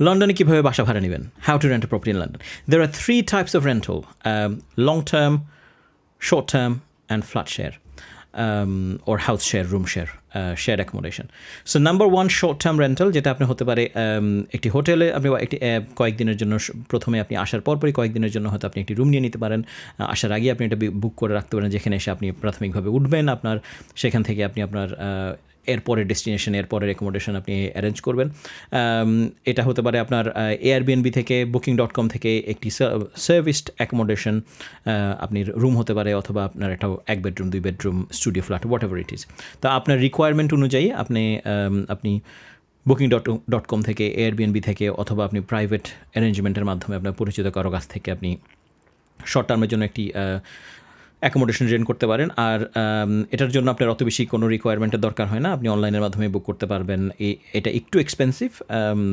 লন্ডনে কীভাবে বাসা ভাড়া নেবেন, how to rent a property in London. There are 3 types of rental, long term, short term and flat share, or house share, room share, shared accommodation. So number 1, short term rental, যেটা আপনি হতে পারে একটি হোটেলে আপনি একটি কয়েকদিনের জন্য, প্রথমে আপনি আসার পরপরই কয়েকদিনের জন্য হয়তো আপনি একটি রুম নিয়ে নিতে পারেন, আসার আগে আপনি এটা বুক করে রাখতে পারেন, যেখানে এসে আপনি প্রাথমিকভাবে উঠবেন, আপনার সেখান থেকে আপনি আপনার এরপরের ডেস্টিনেশন, এরপরের অ্যাকোমোডেশন আপনি অ্যারেঞ্জ করবেন। এটা হতে পারে আপনার এয়ারবিএনবি থেকে, Booking.com থেকে একটি সার্ভিসড অ্যাকোমোডেশন, আপনি রুম হতে পারে, অথবা আপনার একটা 1 bedroom 2 bedroom studio flat, what ever it is. তো আপনার রিকোয়ারমেন্ট অনুযায়ী আপনি Booking.com থেকে, এয়ারবিএনবি থেকে, অথবা আপনি প্রাইভেট অ্যারেঞ্জমেন্টের মাধ্যমে আপনার পরিচিত কারো কাছ থেকে আপনি শর্ট টার্মের জন্য একটি অ্যাকোমোডেশন রেন্ট করতে পারেন। আর এটার জন্য আপনার অত বেশি কোনো রিকোয়ারমেন্টের দরকার হয় না, আপনি অনলাইনের মাধ্যমে বুক করতে পারবেন। এটা একটু এক্সপেন্সিভ,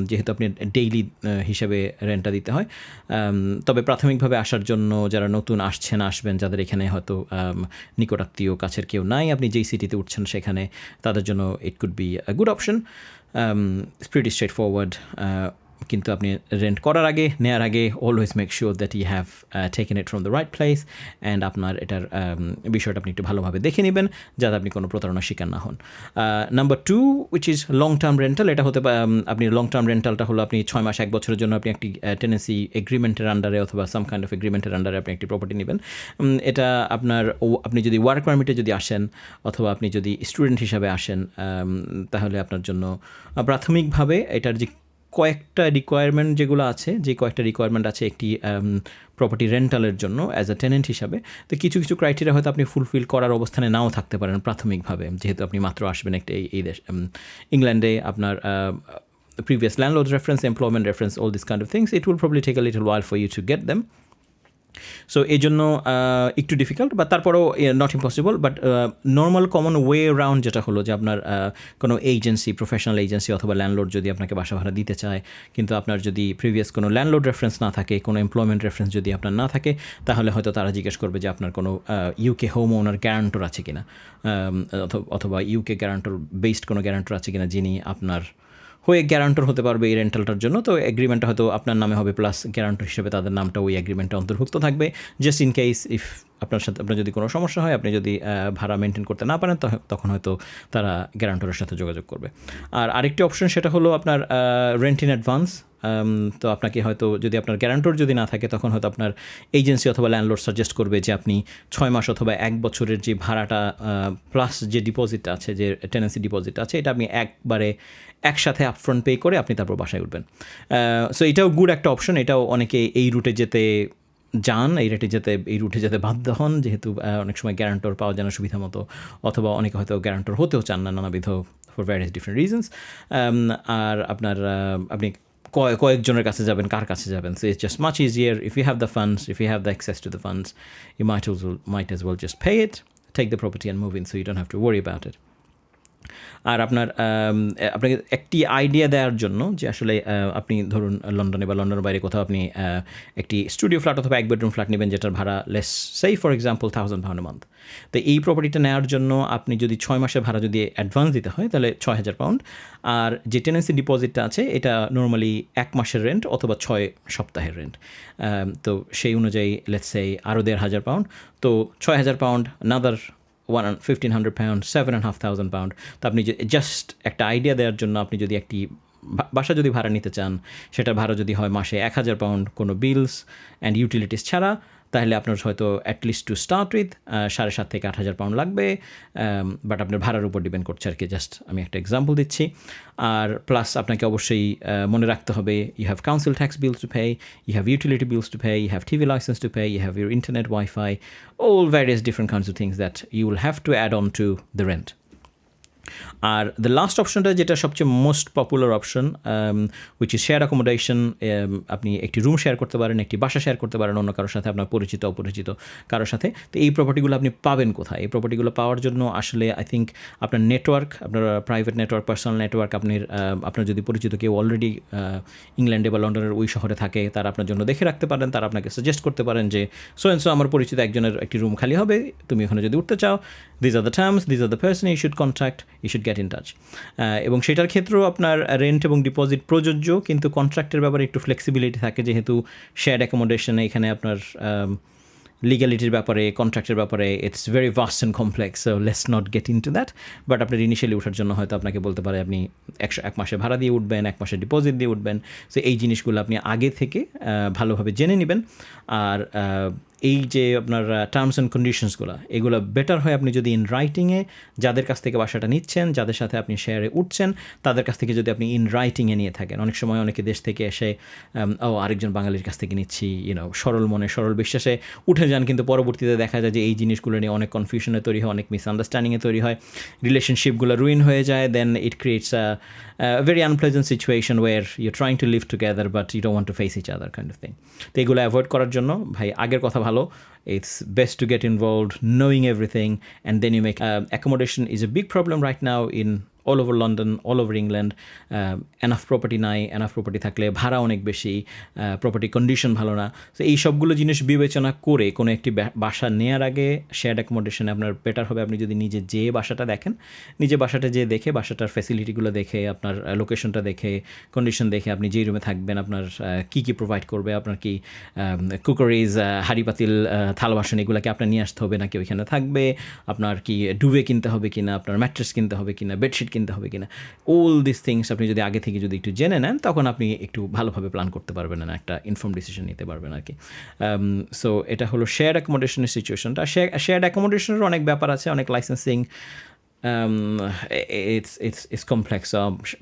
যেহেতু আপনি ডেইলি হিসাবে রেন্টটা দিতে হয়। তবে প্রাথমিকভাবে আসার জন্য যারা নতুন আসবেন, যাদের এখানে হয়তো নিকটাত্মীয় কাছের কেউ নাই, আপনি যেই সিটিতে উঠছেন সেখানে, তাদের জন্য it could be a good option. It's pretty straightforward. কিন্তু আপনি রেন্ট করার আগে, নেওয়ার আগে, always make sure that you have taken it from the right place, and আপনার এটার বিষয়টা আপনি একটু ভালোভাবে দেখে নেবেন, যাতে আপনি কোনো প্রতারণার শিকার না হন। Number 2, which is long term rental. এটা হতে পারে আপনি লং টার্ম রেন্টালটা হলো আপনি 6 মাস 1 বছরের জন্য আপনি একটি টেনেন্সি এগ্রিমেন্টের আন্ডারে, অথবা সাম কাইন্ড অফ এগ্রিমেন্টের আন্ডারে আপনি একটি প্রপার্টি নেবেন। এটা আপনি যদি ওয়ার্ক পারমিটে যদি আসেন, অথবা আপনি যদি স্টুডেন্ট হিসাবে আসেন, তাহলে আপনার জন্য প্রাথমিকভাবে এটার যে কয়েকটা রিকোয়ারমেন্ট যেগুলো আছে, যে কয়েকটা রিকোয়ারমেন্ট আছে একটি প্রপার্টি রেন্টালের জন্য অ্যাজ আ টেনেন্ট হিসাবে, তো কিছু ক্রাইটেরিয়া হয়তো আপনি ফুলফিল করার অবস্থানে নাও থাকতে পারেন প্রাথমিকভাবে, যেহেতু আপনি মাত্র আসবেন এই দেশ ইংল্যান্ডে। আপনার previous landlord reference, employment reference, all these kind of things, it will probably take a little while for you to get them. So এই জন্য একটু ডিফিকাল্ট, বা তারপরেও not impossible, but normal common way around যেটা হলো যে আপনার কোনো এজেন্সি, প্রফেশনাল এজেন্সি অথবা ল্যান্ডলর্ড যদি আপনাকে বাসা ভাড়া দিতে চায়, কিন্তু আপনার যদি প্রিভিয়াস কোনো ল্যান্ডলর্ড রেফারেন্স না থাকে, কোনো এমপ্লয়মেন্ট রেফারেন্স যদি আপনার না থাকে, তাহলে হয়তো তারা জিজ্ঞেস করবে যে আপনার কোনো ইউকে হোম ওনার গ্যারান্টর আছে কিনা, অথবা ইউকে গ্যারান্টর বেসড কোনো গ্যারান্টর আছে কিনা, যিনি আপনার হয়ে গ্যারান্টর হতে পারবে এই রেন্টালটার জন্য। তো এগ্রিমেন্টটা হয়তো আপনার নামে হবে, প্লাস গ্যারান্টর হিসেবে তাদের নামটা ওই এগ্রিমেন্টে অন্তর্ভুক্ত থাকবে, জাস্ট ইন কেস ইফ আপনার যদি কোনো সমস্যা হয়, আপনি যদি ভাড়া মেনটেন করতে না পারেন, তখন হয়তো তারা গ্যারান্টরের সাথে যোগাযোগ করবে। আর আরেকটি অপশন, সেটা হলো আপনার রেন্ট ইন অ্যাডভান্স। তো আপনাকে হয়তো, যদি আপনার গ্যারান্টর যদি না থাকে, তখন হয়তো আপনার এজেন্সি অথবা ল্যান্ডলর্ড সাজেস্ট করবে যে আপনি 6 মাস অথবা 1 বছরের যে ভাড়াটা প্লাস যে ডিপোজিট আছে, যে টেনেন্সি ডিপোজিট আছে, এটা আপনি একসাথে আপফ্রন্ট পে করে আপনি তারপর বাসায় উঠবেন। সো এটাও গুড একটা অপশন। এটাও অনেকে এই রুটে যেতে যান, এই রুটে যেতে বাধ্য হন, যেহেতু অনেক সময় গ্যারান্টর পাওয়া যায় না সুবিধা মতো, অথবা অনেকে হয়তো গ্যারান্টর হতেও চান না নানাবিধ ফর ভ্যারিয়াস ডিফারেন্ট রিজনস। আর আপনি কয়েকজনের কাছে যাবেন, কার কাছে যাবেন? So it's just much easier if you have the funds, if you have the access to the funds, you might as well just pay it, take the property and move in, so you don't have to worry about it. আর আপনাকে একটি idea দেওয়ার জন্য, যে আসলে আপনি ধরুন লন্ডনে বা লন্ডনের বাইরে কোথাও আপনি একটি স্টুডিও ফ্ল্যাট অথবা 1 বেডরুম ফ্ল্যাট নেবেন, যেটার ভাড়া লেস সেই ফর এক্সাম্পল £1,000 a month। তো এই প্রপার্টিটা নেওয়ার জন্য আপনি যদি 6 মাসের ভাড়া যদি অ্যাডভান্স দিতে হয়, তাহলে £6,000। আর যে টেনেন্সি ডিপোজিটটা আছে, এটা নর্মালি 1 মাসের রেন্ট অথবা 6 সপ্তাহের রেন্ট। তো সেই অনুযায়ী লেটস সে আরও £1,500। তো £6,000, another £1,500, £7,500। তো আপনি জাস্ট একটা আইডিয়া দেওয়ার জন্য, আপনি যদি একটি বাসা যদি ভাড়া নিতে চান, সেটার ভাড়া যদি হয় মাসে £1,000 কোনো বিলস অ্যান্ড ইউটিলিটিস ছাড়া, তাহলে আপনার হয়তো অ্যাটলিস্ট টু স্টার্ট উইথ £7,500 থেকে £8,000 লাগবে। বাট আপনার ভাড়ার উপর ডিপেন্ড করছে আর কি, জাস্ট আমি একটা এক্সাম্পল দিচ্ছি। আর প্লাস আপনাকে অবশ্যই মনে রাখতে হবে, you have council tax bills to pay, you have utility bills to pay, you have TV licence to pay, you have your internet, wifi, all various different kinds of things that you will have to add on to the rent. Are the last অপশনটা, যেটা সবচেয়ে most popular option, which is share accommodation. আপনি একটি room share করতে পারেন, একটি বাসা share করতে পারেন অন্য কারোর সাথে, আপনার পরিচিত অপরিচিত কারোর সাথে। তো এই প্রপার্টিগুলো আপনি পাবেন কোথায়? এই প্রপার্টিগুলো পাওয়ার জন্য আসলে আই থিঙ্ক আপনার নেটওয়ার্ক, আপনার প্রাইভেট নেটওয়ার্ক, পার্সোনাল নেটওয়ার্ক, আপনার যদি পরিচিত কেউ অলরেডি ইংল্যান্ডে বা লন্ডনের ওই শহরে থাকে, তারা আপনার জন্য দেখে রাখতে পারেন। তারা আপনাকে সাজেস্ট করতে পারেন যে সো অ্যান্ড সো আমার পরিচিত একজনের একটি রুম খালি হবে, তুমি ওখানে যদি উঠতে চাও, this are the terms, this are the person you should contact, you should get in touch. এবং সেটার ক্ষেত্রেও আপনার রেন্ট এবং ডিপোজিট প্রযোজ্য, কিন্তু কন্ট্রাক্টের ব্যাপারে একটু ফ্লেক্সিবিলিটি থাকে, যেহেতু শেয়ার্ড অ্যাকোমোডেশনে এখানে আপনার লিগ্যালিটির ব্যাপারে, কন্ট্রাক্টের ব্যাপারে it's very vast and complex, so let's not get in to that. But আপনার ইনিশিয়ালি ওঠার জন্য হয়তো আপনাকে বলতে পারে আপনি এক মাসে ভাড়া দিয়ে উঠবেন, 1 মাসে ডিপোজিট দিয়ে উঠবেন। সো এই জিনিসগুলো আপনি আগে থেকে ভালোভাবে জেনে নেবেন। আর এই যে আপনার টার্মস অ্যান্ড কন্ডিশনসগুলো, এগুলো বেটার হয় আপনি যদি ইন রাইটিংয়ে যাদের কাছ থেকে বাসাটা নিচ্ছেন, যাদের সাথে আপনি শেয়ারে উঠছেন, তাদের কাছ থেকে যদি আপনি ইন রাইটিংয়ে নিয়ে থাকেন। অনেক সময় অনেকে দেশ থেকে এসে আরেকজন বাঙালির কাছ থেকে নিচ্ছি, সরল মনে সরল বিশ্বাসে উঠে যান, কিন্তু পরবর্তীতে দেখা যায় যে এই জিনিসগুলো নিয়ে অনেক কনফিউশনে তৈরি হয়, অনেক মিসআন্ডারস্ট্যান্ডিংয়ে তৈরি হয়, রিলেশনশিপগুলো রুইন হয়ে যায়। Then it creates a very unpleasant situation where you're trying to live together but you don't want to face each other kind of thing. তো এগুলো অ্যাভয়েড করার জন্য ভাই আগের কথা ভালো, it's best to get involved, knowing everything, and then you make accommodation is a big problem right now in all over London, all over England. Enough property নাই, enough property থাকলে ভাড়া অনেক বেশি, প্রপার্টি কন্ডিশন ভালো না। So এই সবগুলো জিনিস বিবেচনা করে কোনো একটি বাসা নেওয়ার আগে শেয়ার্ড অ্যাকোমোডেশনে আপনার বেটার হবে আপনি যদি নিজে যেয়ে বাসাটা দেখেন, নিজে বাসাটা যেয়ে দেখে বাসাটার ফ্যাসিলিটিগুলো দেখে, আপনার লোকেশনটা দেখে, কন্ডিশন দেখে, আপনি যেই রুমে থাকবেন আপনার কী কী প্রোভাইড করবে, আপনার কি কুকারিজ, হাঁড়ি পাতিল, থাল বাসন, এগুলোকে আপনার নিয়ে আসতে হবে নাকি ওইখানে থাকবে, আপনার কি ডুবে কিনতে হবে কিনা, আপনার ম্যাট্রেস কিনতে হবে কিনা, বেডশিট কিনতে হবে কিনা, অল দিস থিংস আপনি যদি আগে থেকে যদি একটু জেনে নেন, তখন আপনি একটু ভালোভাবে প্ল্যান করতে পারবেন, না একটা ইনফর্ম ডিসিশন নিতে পারবেন আর কি। সো এটা হলো শেয়ার অ্যাকোমোডেশনের সিচুয়েশনটা। শেয়ার অ্যাকোমোডেশনের অনেক ব্যাপার আছে, অনেক লাইসেন্সিং, ইটস কমপ্লেক্স।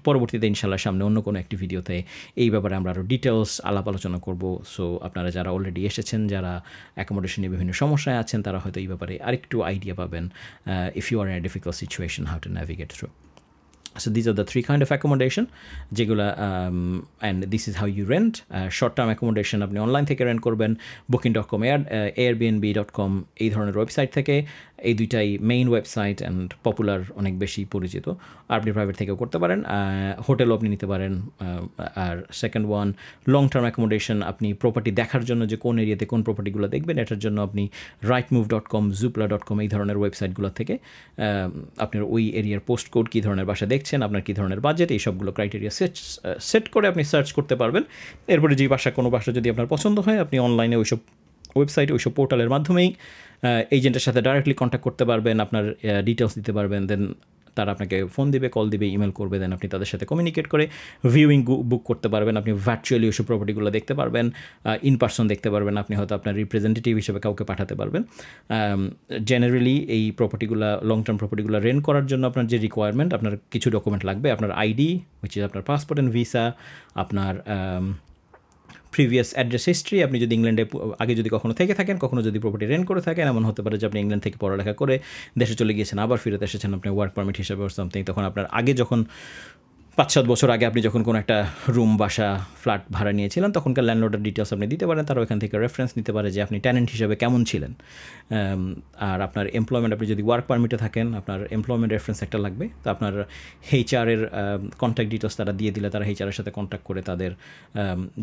পরবর্তীতে ইনশাল্লাহ সামনে অন্য কোনো একটি ভিডিওতে এই ব্যাপারে আমরা আরও ডিটেলস আলাপ আলোচনা করব। সো আপনারা যারা অলরেডি এসেছেন, যারা অ্যাকোমোডেশনে বিভিন্ন সমস্যায় আছেন, তারা হয়তো এই ব্যাপারে আরেকটু আইডিয়া পাবেন, if you are in a difficult situation, how to navigate through. So these are the 3 kind of accommodation যেগুলা, and this is how you rent. Short term accommodation আপনি অনলাইন থেকে রেন্ট করবেন, booking.com, airbnb.com, এই ধরনের website থেকে। এই দুইটাই main website and popular, অনেক বেশি পরিচিত। আপনি প্রাইভেট থেকেও করতে পারেন, হোটেলও আপনি নিতে পারেন। আর second one, long term accommodation, আপনি প্রপার্টি দেখার জন্য যে কোন এরিয়াতে কোন প্রপার্টিগুলো দেখবেন, এটার জন্য আপনি rightmove.com, zoopla.com এই ধরনের ওয়েবসাইটগুলো থেকে আপনার ওই এরিয়ার পোস্ট কোড, কী ধরনের বাসা দেখছেন, আপনার কী ধরনের বাজেট, এই সবগুলো ক্রাইটেরিয়া সেট করে আপনি সার্চ করতে পারবেন। এরপরে যে কোনো বাসা যদি আপনার পছন্দ হয়, আপনি অনলাইনে ওইসব ওয়েবসাইট, ওইসব পোর্টালের মাধ্যমেই এজেন্টের সাথে ডাইরেক্টলি কন্ট্যাক্ট করতে পারবেন, আপনার ডিটেলস দিতে পারবেন। দেন তারা আপনাকে ফোন দিবে, কল দিবে, ইমেল করবে, দেন আপনি তাদের সাথে কমিউনিকেট করে ভিউইং বুক করতে পারবেন। আপনি ভার্চুয়ালি ওইসব প্রপার্টিগুলো দেখতে পারবেন, ইন পার্সন দেখতে পারবেন, আপনি হয়তো আপনার রিপ্রেজেন্টেটিভ হিসেবে কাউকে পাঠাতে পারবেন। জেনারেলি এই প্রপার্টিগুলো, লং টার্ম প্রপার্টিগুলো রেন্ট করার জন্য আপনার যে রিকোয়ারমেন্ট, আপনার কিছু ডকুমেন্ট লাগবে, আপনার আইডি, হুইচ ইজ আপনার পাসপোর্ট অ্যান্ড ভিসা, আপনার প্রিভিয়াস অ্যাড্রেস হিস্ট্রি, আপনি যদি ইংল্যান্ডে আগে যদি কখনো থেকে থাকেন, কখনো যদি প্রপার্টি রেন্ট করে থাকেন, এমন হতে পারে যে আপনি ইংল্যান্ড থেকে পড়ালেখা করে দেশে চলে গিয়েছেন, আবার ফিরত এসেছেন আপনি ওয়ার্ক পারমিট হিসেবে ওর সামথিং, তখন আপনার আগে যখন 5-7 বছর আগে আপনি যখন কোনো একটা রুম, বাসা, ফ্ল্যাট ভাড়া নিয়েছিলেন, তখনকার ল্যান্ডলর্ডের ডিটেলস আপনি দিতে পারেন, তারা ওইখান থেকে রেফারেন্স নিতে পারে যে আপনি ট্যানেন্ট হিসেবে কেমন ছিলেন। আর আপনার এমপ্লয়মেন্ট, আপনি যদি ওয়ার্ক পারমিটে থাকেন, আপনার এমপ্লয়মেন্ট রেফারেন্স একটা লাগবে। তো আপনার এইচআরের কন্ট্যাক্ট ডিটেলস তারা দিয়ে দিলে, তারা এইচআরের সাথে কন্ট্যাক্ট করে তাদের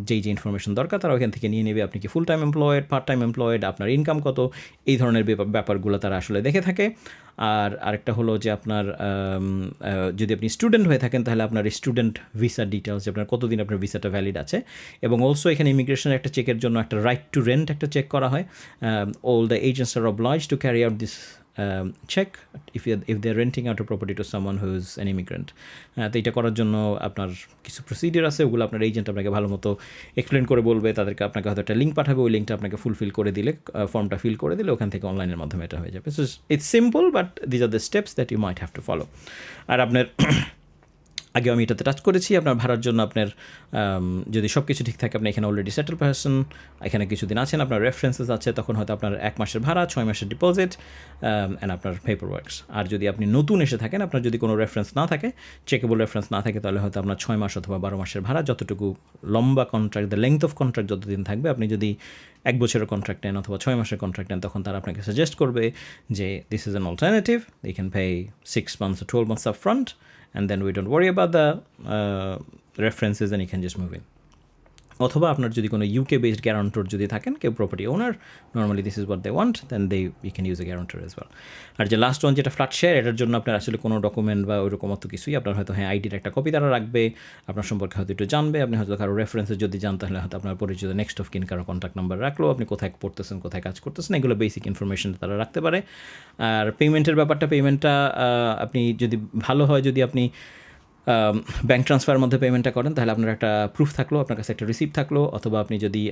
যেই যে ইনফরমেশন দরকার তারা ওইখান থেকে নিয়ে নেবে। আপনি কি full time employed, part time employed, আপনার ইনকাম কত, এই ধরনের ব্যাপারগুলো তারা আসলে দেখে থাকে। আর আরেকটা হলো যে আপনার যদি আপনি স্টুডেন্ট হয়ে থাকেন, তাহলে আপনার স্টুডেন্ট ভিসা ডিটেলস, যে আপনার কতদিন আপনার ভিসাটা ভ্যালিড আছে। এবং অলসো এখানে ইমিগ্রেশনের একটা চেকের জন্য একটা রাইট টু রেন্ট একটা চেক করা হয়। All the agents are oblige to carry out this check if they're renting out a property to someone who's an immigrant. তো এটা করার জন্য আপনার কিছু প্রসিডিওর আছে, ওগুলো আপনার এজেন্ট আপনাকে ভালো মতো এক্সপ্লেন করে বলবে। তাদেরকে আপনাকে হয়তো একটা লিঙ্ক পাঠাবে, ওই লিঙ্কটা আপনাকে ফুলফিল করে দিলে, ফর্মটা ফিল করে দিলে, ওখান থেকে অনলাইনের মাধ্যমে এটা হয়ে যাবে। So it's simple, but these are the steps that you might have to follow. আর আপনার আগেও আমি এটাতে টাচ করেছি, আপনার ভাড়ার জন্য আপনার যদি সব কিছু ঠিক থাকে, আপনি এখানে অলরেডি সেটেল পারসন, এখানে কিছুদিন আছেন, আপনার রেফারেন্সেস আছে, তখন হয়তো আপনার 1 মাসের ভাড়া, 6 মাসের ডিপোজিট অ্যান্ড আপনার পেপার ওয়ার্কস। আর যদি আপনি নতুন এসে থাকেন, আপনার যদি কোনো রেফারেন্স না থাকে, চেকেবল রেফারেন্স না থাকে, তাহলে হয়তো আপনার 6 মাস অথবা 12 মাসের ভাড়া, যতটুকু লম্বা contract, the length of contract যতদিন থাকবে, আপনি যদি 1 বছরের কন্ট্রাক্ট নেন অথবা 6 মাসের কন্ট্রাক্ট নেন, তখন তারা আপনাকে সাজেস্ট করবে যে this is an alternative, you can pay 6 months or 12 months up front, and then we don't worry about the references and you can just move in. অথবা আপনার যদি কোনো ইউকে বেসড গ্যারান্টর যদি থাকেন কেউ property owner, normally this is what they want, then they you can use a guarantor as well. আর যে last one যেটা ফ্ল্যাট শেয়ার, এটার জন্য আপনার আসলে কোনো ডকুমেন্ট বা ওইরকম অত কিছুই, আপনার হয়তো হ্যাঁ আইডির একটা কপি তারা রাখবে, আপনার সম্পর্কে হয়তো একটু জানবে, আপনি হয়তো কারো রেফারেন্সে যদি জান তাহলে হয়তো আপনার পরিচিত নেক্সট অফ কিন কারো কন্ট্যাক্ট নাম্বার রাখলো, আপনি কোথায় পড়তেছেন কোথায় কাজ করতেছেন এগুলো বেসিক ইনফরমেশন তারা রাখতে পারে। আর পেমেন্টের ব্যাপারটা, পেমেন্টটা আপনি যদি ভালো হয় যদি আপনি ব্যাঙ্ক ট্রান্সফারের মধ্যে পেমেন্টটা করেন তাহলে আপনার একটা প্রুফ থাকলো, আপনার কাছে একটা রিসিপ্ট থাকলো, অথবা আপনি যদি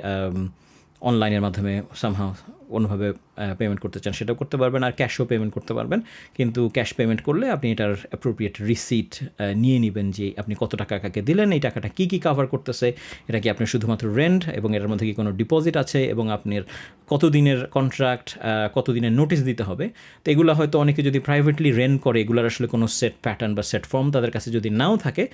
অনলাইনের মাধ্যমে সামহাও অন্যভাবে পেমেন্ট করতে চান সেটাও করতে পারবেন, আর ক্যাশও পেমেন্ট করতে পারবেন। কিন্তু ক্যাশ পেমেন্ট করলে আপনি এটার অ্যাপ্রোপ্রিয়েট রিসিট নিয়ে নেবেন যে আপনি কত টাকা কাকে দিলেন, এই টাকাটা কী কী কাভার করতেছে, এটা কি আপনার শুধুমাত্র রেন্ট এবং এটার মধ্যে কি কোনো ডিপোজিট আছে, এবং আপনার কত দিনের কন্ট্রাক্ট, কত দিনের নোটিশ দিতে হবে। তো এগুলো হয়তো অনেকে যদি প্রাইভেটলি রেন্ট করে, এগুলোর আসলে কোনো সেট প্যাটার্ন বা সেট ফর্ম তাদের কাছে যদি নাও থাকে,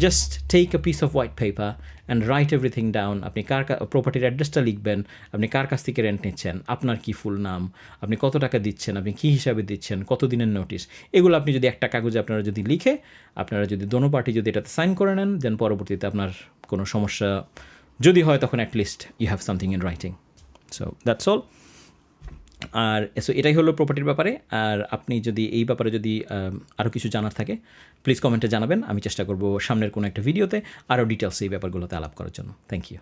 just take a piece of white paper and write everything down. আপনি কার প্রপার্টির অ্যাড্রেসটা লিখবেন, আপনি কার কাছ থেকে রেন্ট নিচ্ছেন, আপনার কি ফুল নাম, আপনি কত টাকা দিচ্ছেন, আপনি কী হিসাবে দিচ্ছেন, কত দিনের নোটিশ, এগুলো আপনি যদি একটা কাগজে আপনারা যদি লিখে, আপনারা যদি দোনো পার্টি যদি এটাতে সাইন করে নেন, দেন পরবর্তীতে আপনার কোনো সমস্যা যদি হয় তখন at least you have something in writing. So that's all. আর সো এটাই হলো প্রপার্টির ব্যাপারে। আর আপনি যদি এই ব্যাপারে যদি আরও কিছু জানার থাকে প্লিজ কমেন্টে জানাবেন, আমি চেষ্টা করব সামনের কোনো একটা ভিডিওতে আরও ডিটেলস এই ব্যাপারগুলোতে আলাপ করার জন্য। Thank you.